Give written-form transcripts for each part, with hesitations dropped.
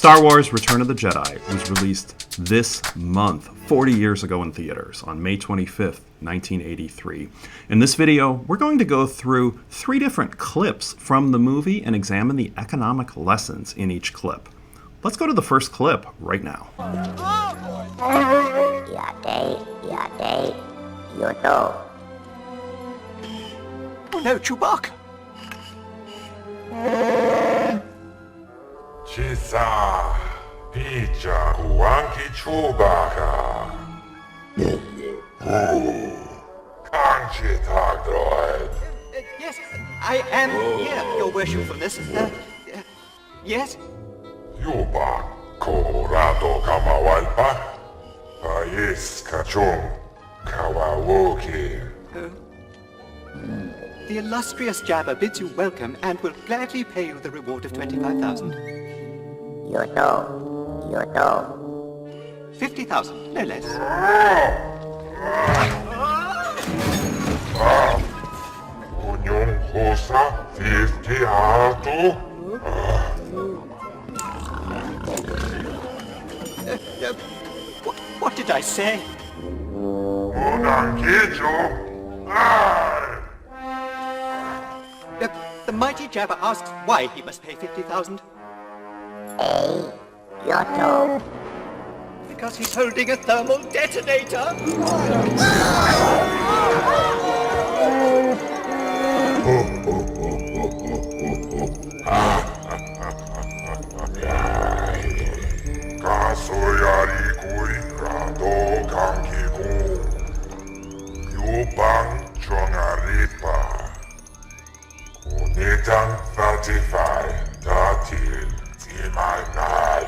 Star Wars Return of the Jedi was released this month, 40 years ago in theaters, on May 25th, 1983. In this video, we're going to go through 3 different clips from the movie and examine the economic lessons in each clip. Let's go to the first clip right now. Oh no, Chewbacca! Chisa, Picha, Kuanki Chewbacca. Kanchi talk droid. Yes, I am here, your worshipfulness. Yes? Yuba, Korato Kamawalpa. Pais Kachung, Kawawoki. The illustrious Jabba bids you welcome and will gladly pay you the reward of 25,000. Yoto. 50,000, no less. Unyong Hosa, 50 Atu. What did I say? Unang Kijo. The mighty Jabba asks why he must pay 50,000. Yoto. Because he's holding a thermal detonator. Kasoyari Kui Rado Kankiku. Yubang Chongaripa. Unitang 35 Datil Timanal.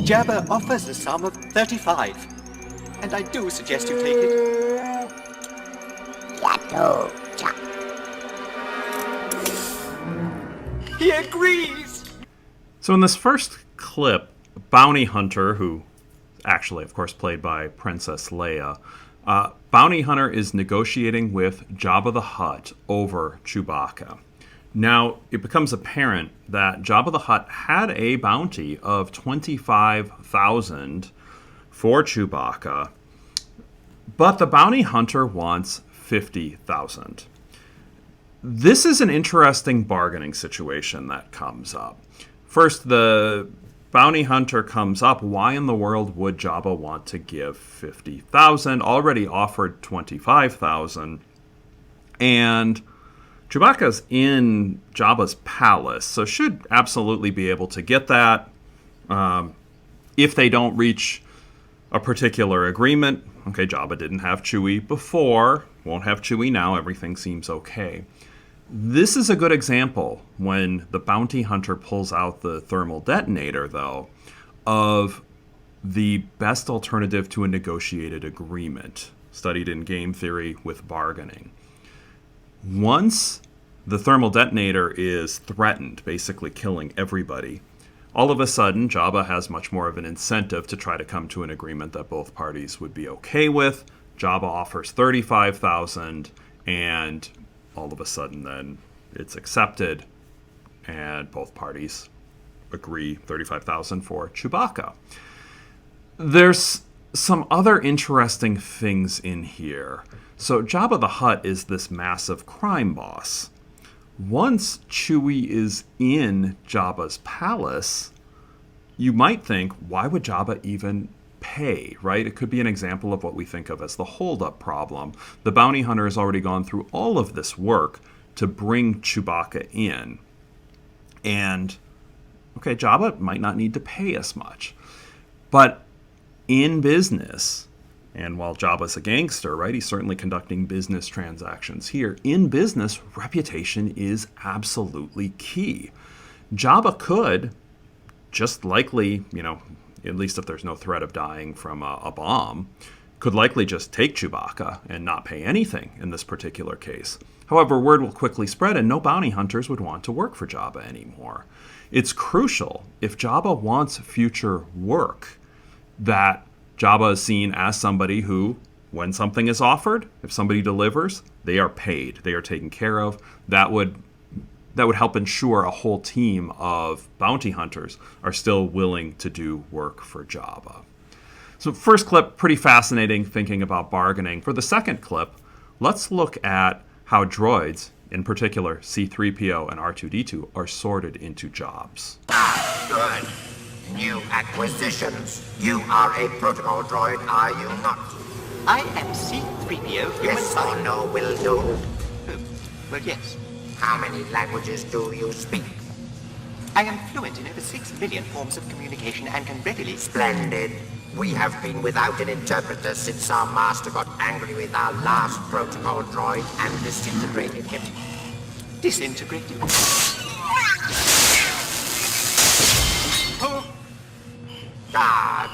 Jabba offers a sum of 35. And I do suggest you take it. Yato. Cha. He agrees! So in this first clip, Bounty Hunter, who actually, of course, played by Princess Leia, Bounty Hunter is negotiating with Jabba the Hutt over Chewbacca. Now, it becomes apparent that Jabba the Hutt had a bounty of 25,000 for Chewbacca, but the Bounty Hunter wants 50,000. This is an interesting bargaining situation that comes up. First, the Bounty Hunter comes up. Why in the world would Jabba want to give 50,000? Already offered 25,000. And Chewbacca's in Jabba's palace, so should absolutely be able to get that. If they don't reach a particular agreement, okay, Jabba didn't have Chewie before, won't have Chewie now, everything seems okay. This is a good example, when the Bounty Hunter pulls out the thermal detonator, though, of the best alternative to a negotiated agreement, studied in game theory with bargaining. Once the thermal detonator is threatened, basically killing everybody, all of a sudden Jabba has much more of an incentive to try to come to an agreement that both parties would be okay with. Jabba offers 35,000, and all of a sudden then it's accepted, and both parties agree 35,000 for Chewbacca. There's some other interesting things in here. So Jabba the Hutt is this massive crime boss. Once Chewie is in Jabba's palace, you might think, why would Jabba even pay, right? It could be an example of what we think of as the hold-up problem. The bounty hunter has already gone through all of this work to bring Chewbacca in. And, okay, Jabba might not need to pay as much. But in business, and while Jabba's a gangster, right, he's certainly conducting business transactions here. In business, reputation is absolutely key. Jabba could just likely, at least if there's no threat of dying from a bomb, could likely just take Chewbacca and not pay anything in this particular case. However, word will quickly spread and no bounty hunters would want to work for Jabba anymore. It's crucial, if Jabba wants future work, that Jabba is seen as somebody who, when something is offered, if somebody delivers, they are paid, they are taken care of. That would that would help ensure a whole team of bounty hunters are still willing to do work for Jabba. So first clip, pretty fascinating thinking about bargaining. For the second clip, let's look at how droids, in particular C3PO and R2D2, are sorted into jobs. Good. New acquisitions. You are a protocol droid, are you not? I am C3PO, human Yes or side. no will do. Well, yes. How many languages do you speak? I am fluent in over 6 million forms of communication and can readily... Splendid. We have been without an interpreter since our master got angry with our last protocol droid and disintegrated him. Disintegrated. Oh, Guard.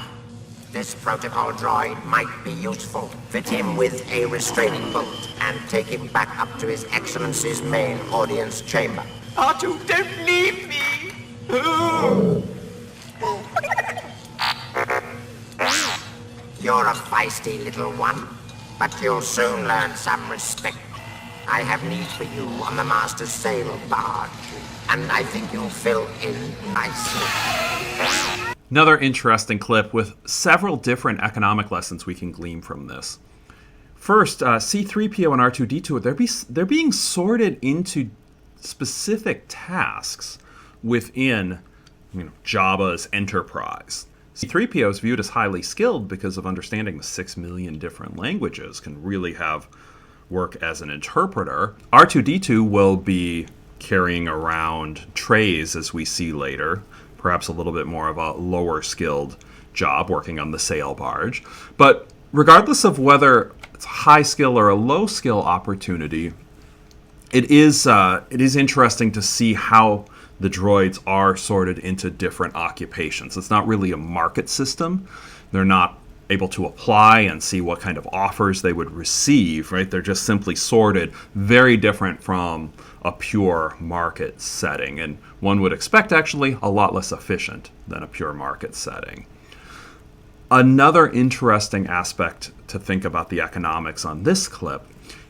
This protocol droid might be useful. Fit him with a restraining bolt and take him back up to His Excellency's main audience chamber. R2, don't leave me! You're a feisty little one, but you'll soon learn some respect. I have need for you on the Master's sail barge, and I think you'll fill in nicely. Another interesting clip with several different economic lessons we can glean from this. First, C3PO and R2D2, they're being sorted into specific tasks within Jabba's enterprise. C3PO is viewed as highly skilled because of understanding the 6 million different languages, can really have work as an interpreter. R2D2 will be carrying around trays, as we see later, perhaps a little bit more of a lower skilled job working on the sail barge. But regardless of whether it's a high skill or a low skill opportunity, it is interesting to see how the droids are sorted into different occupations. It's not really a market system. They're not able to apply and see what kind of offers they would receive, right? They're just simply sorted, very different from a pure market setting, and one would expect actually a lot less efficient than a pure market setting. Another interesting aspect to think about the economics on this clip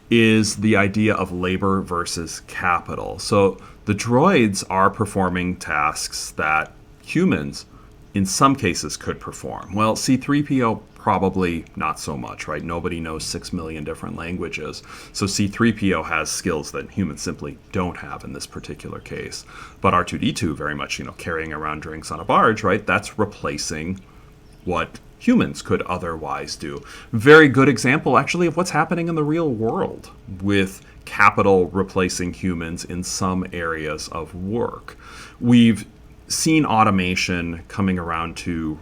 is the idea of labor versus capital. So the droids are performing tasks that humans in some cases could perform. Well, C3PO probably not so much, right? Nobody knows 6 million different languages. So C3PO has skills that humans simply don't have in this particular case. But R2D2 very much, carrying around drinks on a barge, right? That's replacing what humans could otherwise do. Very good example, actually, of what's happening in the real world with capital replacing humans in some areas of work. We've seen automation coming around to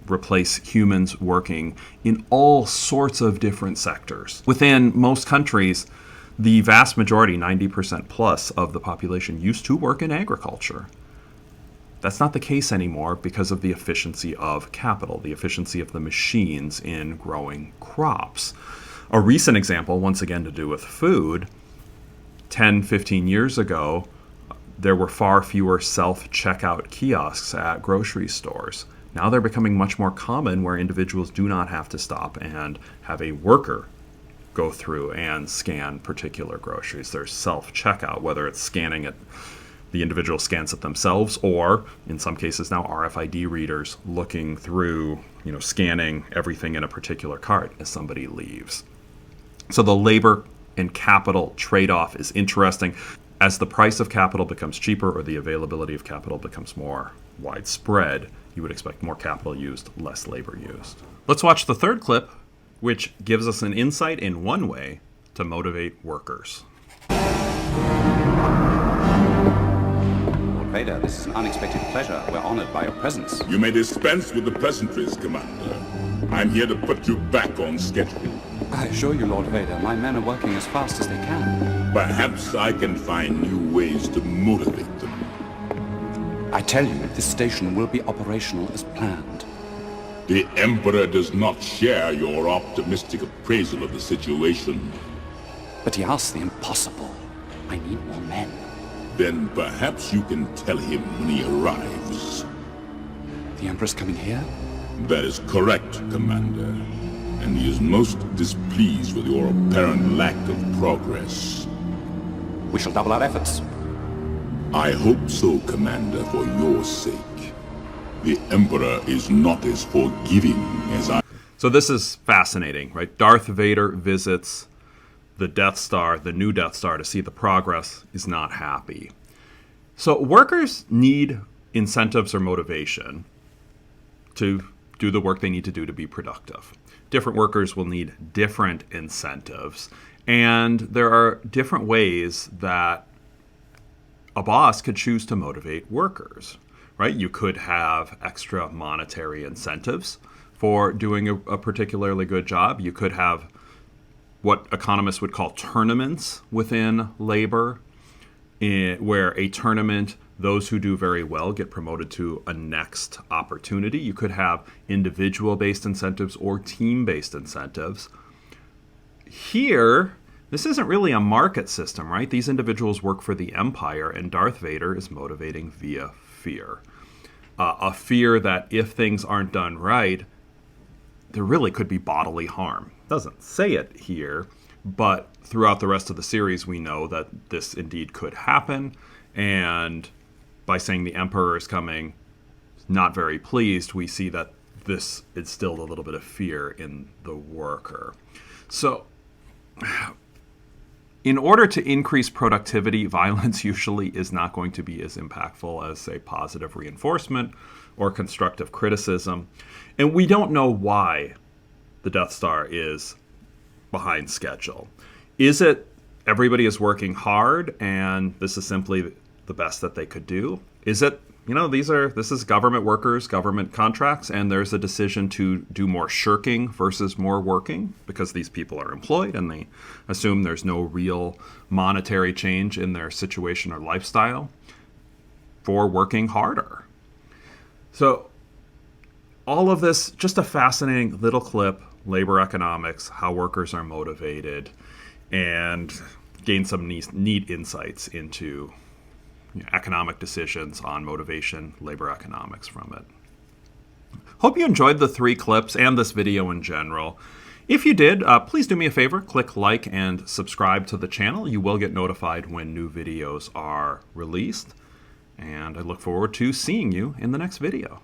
replace humans working in all sorts of different sectors. Within most countries, the vast majority, 90% plus of the population, used to work in agriculture. That's not the case anymore because of the efficiency of capital, the efficiency of the machines in growing crops. A recent example, once again to do with food, 10, 15 years ago, there were far fewer self-checkout kiosks at grocery stores. Now they're becoming much more common where individuals do not have to stop and have a worker go through and scan particular groceries. There's self-checkout, whether it's scanning it, the individual scans it themselves, or in some cases now RFID readers looking through, scanning everything in a particular cart as somebody leaves. So the labor and capital trade-off is interesting. As the price of capital becomes cheaper or the availability of capital becomes more widespread, you would expect more capital used, less labor used. Let's watch the third clip, which gives us an insight in one way to motivate workers. Lord Vader, this is an unexpected pleasure. We're honored by your presence. You may dispense with the pleasantries, Commander. I'm here to put you back on schedule. I assure you, Lord Vader, my men are working as fast as they can. Perhaps I can find new ways to motivate them. I tell you, this station will be operational as planned. The Emperor does not share your optimistic appraisal of the situation. But he asks the impossible. I need more men. Then perhaps you can tell him when he arrives. The Emperor's coming here? That is correct, Commander. And he is most displeased with your apparent lack of progress. We shall double our efforts. I hope so, Commander, for your sake. The Emperor is not as forgiving as I... So this is fascinating, right? Darth Vader visits the Death Star, the new Death Star, to see the progress, is not happy. So workers need incentives or motivation to do the work they need to do to be productive. Different workers will need different incentives, and there are different ways that a boss could choose to motivate workers, right? You could have extra monetary incentives for doing a particularly good job. You could have what economists would call tournaments within labor, where a tournament, those who do very well get promoted to a next opportunity. You could have individual-based incentives or team-based incentives. Here, this isn't really a market system, right? These individuals work for the Empire, and Darth Vader is motivating via fear. A fear that if things aren't done right, there really could be bodily harm. Doesn't say it here, but throughout the rest of the series, we know that this indeed could happen, and by saying the Emperor is coming, not very pleased, we see that this instilled a little bit of fear in the worker. So, in order to increase productivity, violence usually is not going to be as impactful as, say, positive reinforcement or constructive criticism. And we don't know why the Death Star is behind schedule. Is it everybody is working hard and this is simply the best that they could do? Is it, this is government workers, government contracts, and there's a decision to do more shirking versus more working because these people are employed and they assume there's no real monetary change in their situation or lifestyle for working harder. So all of this, just a fascinating little clip, labor economics, how workers are motivated, and gain some neat insights into economic decisions on motivation, labor economics from it. Hope you enjoyed the 3 clips and this video in general. If you did, please do me a favor, click like and subscribe to the channel. You will get notified when new videos are released. And I look forward to seeing you in the next video.